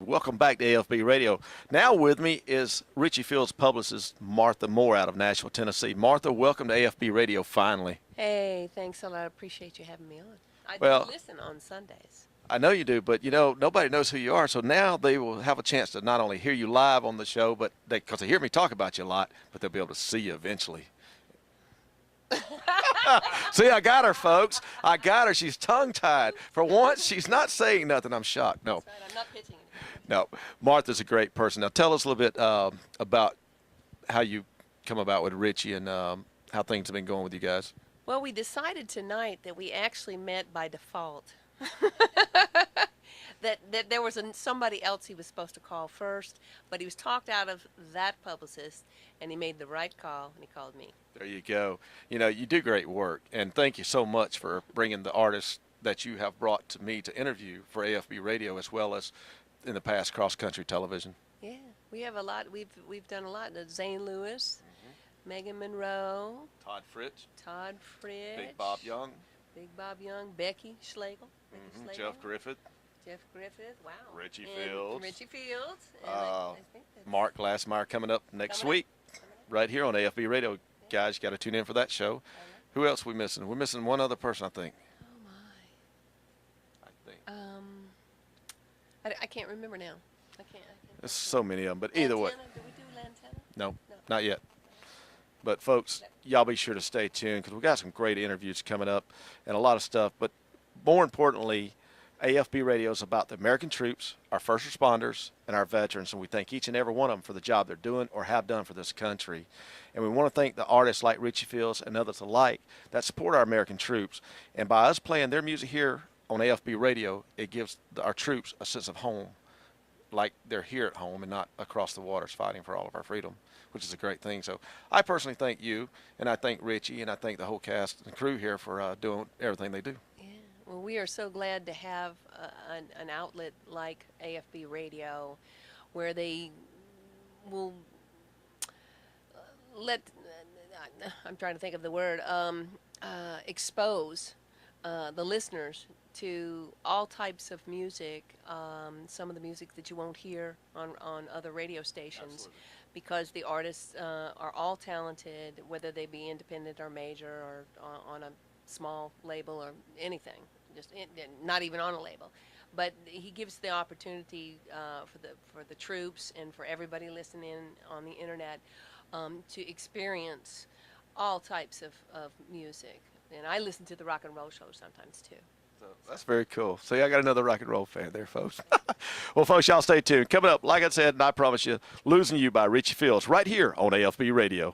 Welcome back to AFB Radio. Now with me is Richie Field's publicist, Martha Moore out of Nashville, Tennessee. Martha, welcome to AFB Radio finally. Hey, thanks a lot. I appreciate you having me on. I Well, do listen on Sundays. I know you do, but nobody knows who you are, so now they will have a chance to not only hear you live on the show, but because they hear me talk about you a lot, but they'll be able to see you eventually. See, I got her, folks. I got her. She's tongue-tied. For once, she's not saying nothing. I'm shocked. No. That's right. I'm not pitching anything. No, Martha's a great person. Now, tell us a little bit about how you come about with Richie and how things have been going with you guys. Well, we decided tonight that we actually met by default. that there was somebody else he was supposed to call first, but he was talked out of that publicist, and he made the right call, and he called me. There you go. You do great work, and thank you so much for bringing the artists that you have brought to me to interview for AFB Radio, as well as in the past cross-country television. Yeah, we have a lot. We've done a lot. Zane Lewis, Megan Monroe, Todd Fritz, Big Bob Young, Becky Schlegel, Jeff Griffith, wow, Richie and Fields, and I think that's Mark Glassmeyer coming up next week, right here on AFB Radio. Guys, you got to tune in for that show. Who else are we missing? We're missing one other person, I think. Oh my. I think. I can't remember now. I can't. There's so many of them, but either way. Lantana? Did we do Lantana? No, not yet. But, folks, y'all be sure to stay tuned because we got some great interviews coming up and a lot of stuff. But more importantly, AFB Radio is about the American troops, our first responders, and our veterans. And we thank each and every one of them for the job they're doing or have done for this country. And we want to thank the artists like Richie Fields and others alike that support our American troops. And by us playing their music here on AFB Radio, it gives our troops a sense of home, like they're here at home and not across the waters fighting for all of our freedom, which is a great thing. So I personally thank you, and I thank Richie, and I thank the whole cast and crew here for doing everything they do. Yeah. Well, we are so glad to have an outlet like AFB Radio where they will I'm trying to think of the word, expose the listeners to all types of music, some of the music that you won't hear on other radio stations. Absolutely. Because the artists are all talented, whether they be independent or major or on a small label or anything, not even on a label. But he gives the opportunity for the troops and for everybody listening on the internet to experience all types of music. And I listen to the rock and roll show sometimes too. So that's very cool. See, I got another rock and roll fan there, folks. Well, folks, y'all stay tuned. Coming up, like I said, and I promise you, Losing You by Richie Fields right here on AFB Radio.